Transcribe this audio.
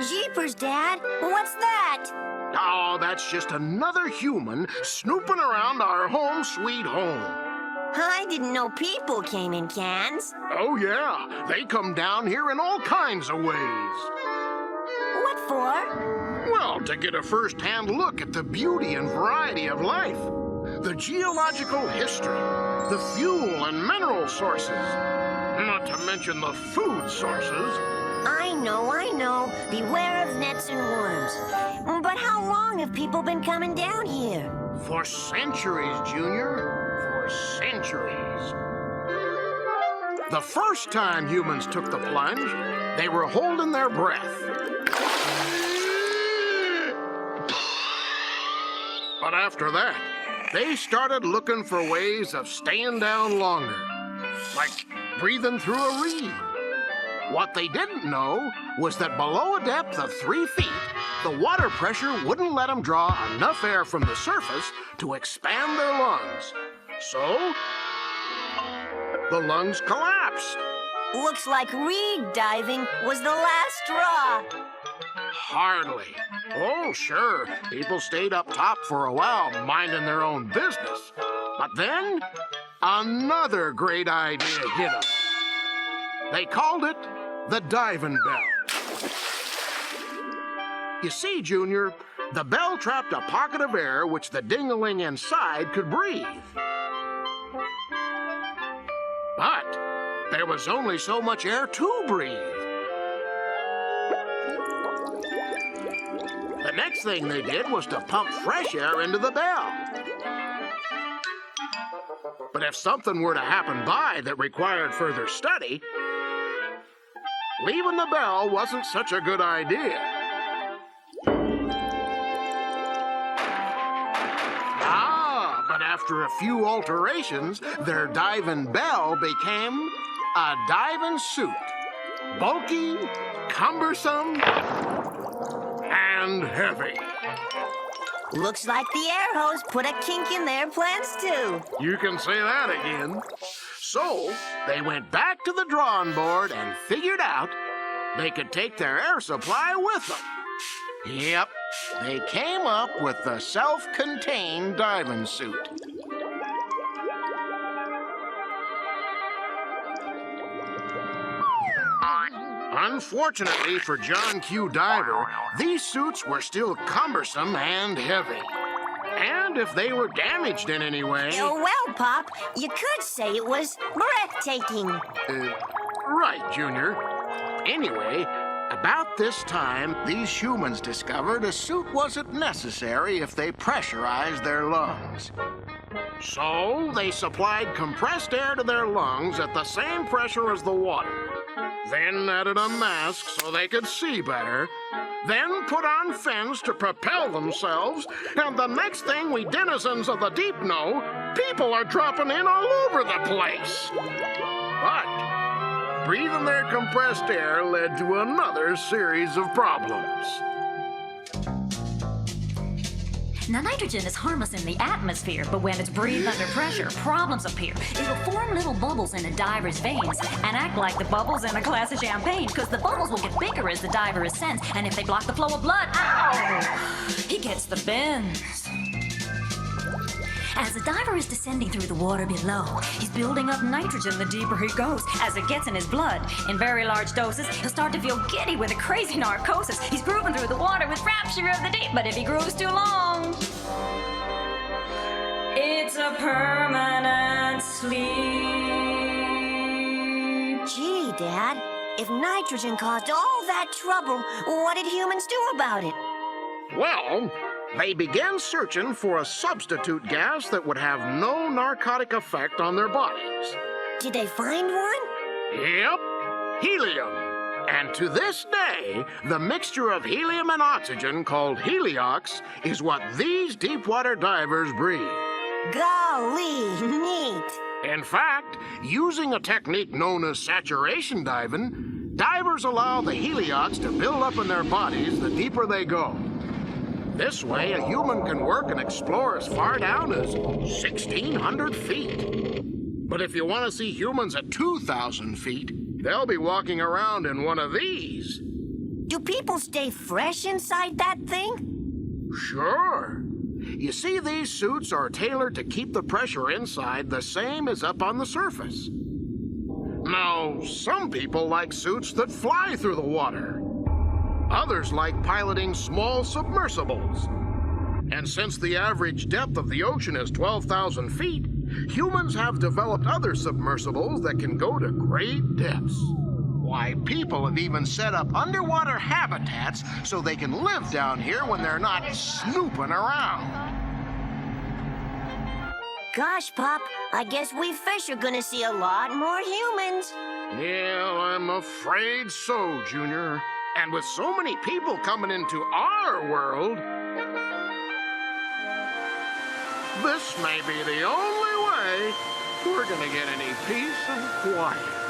Jeepers, Dad. What's that? Oh, that's just another human snooping around our home sweet home. I didn't know people came in cans. Oh, yeah. They come down here in all kinds of ways. What for? Well, to get a first-hand look at the beauty and variety of life, the geological history, the fuel and mineral sources, not to mention the food sources. I know. Beware of nets and worms. But how long have people been coming down here? For centuries, Junior. For centuries. The first time humans took the plunge, they were holding their breath. But after that, they started looking for ways of staying down longer, like breathing through a reed. What they didn't know was that below a depth of 3 feet, the water pressure wouldn't let them draw enough air from the surface to expand their lungs. So, the lungs collapsed. Looks like reed diving was the last straw. Hardly. Oh, sure, people stayed up top for a while, minding their own business. But then, another great idea hit them. They called it the diving bell. You see, Junior, the bell trapped a pocket of air which the ding-a-ling inside could breathe. But there was only so much air to breathe. The next thing they did was to pump fresh air into the bell. But if something were to happen by that required further study, leaving the bell wasn't such a good idea. But after a few alterations, their diving bell became a diving suit. Bulky, cumbersome, and heavy. Looks like the air hose put a kink in their plans, too. You can say that again. So, they went back to the drawing board and figured out they could take their air supply with them. Yep, they came up with the self-contained diving suit. Unfortunately for John Q. Diver, these suits were still cumbersome and heavy. And if they were damaged in any way... Oh, well, Pop, you could say it was breathtaking. Right, Junior. Anyway, about this time, these humans discovered a suit wasn't necessary if they pressurized their lungs. So, they supplied compressed air to their lungs at the same pressure as the water. Then added a mask so they could see better. Then put on fins to propel themselves. And the next thing we denizens of the deep know, people are dropping in all over the place. But breathing their compressed air led to another series of problems. Now, nitrogen is harmless in the atmosphere, but when it's breathed under pressure, problems appear. It'll form little bubbles in a diver's veins and act like the bubbles in a glass of champagne, because the bubbles will get bigger as the diver ascends, and if they block the flow of blood, ow! He gets the bends. As the diver is descending through the water below, he's building up nitrogen the deeper he goes. As it gets in his blood, in very large doses, he'll start to feel giddy with a crazy narcosis. He's grooving through the water with rapture of the deep, but if he grooves too long, it's a permanent sleep. Gee, Dad, if nitrogen caused all that trouble, what did humans do about it? Well, they began searching for a substitute gas that would have no narcotic effect on their bodies. Did they find one? Yep, helium. And to this day, the mixture of helium and oxygen called heliox is what these deepwater divers breathe. Golly, neat. In fact, using a technique known as saturation diving, divers allow the heliox to build up in their bodies the deeper they go. This way, a human can work and explore as far down as 1,600 feet. But if you want to see humans at 2,000 feet, they'll be walking around in one of these. Do people stay fresh inside that thing? Sure. You see, these suits are tailored to keep the pressure inside the same as up on the surface. Now, some people like suits that fly through the water. Others like piloting small submersibles. And since the average depth of the ocean is 12,000 feet, humans have developed other submersibles that can go to great depths. Why, people have even set up underwater habitats so they can live down here when they're not snooping around. Gosh, Pop, I guess we fish are gonna see a lot more humans. Yeah, I'm afraid so, Junior. And with so many people coming into our world, this may be the only way we're gonna get any peace and quiet.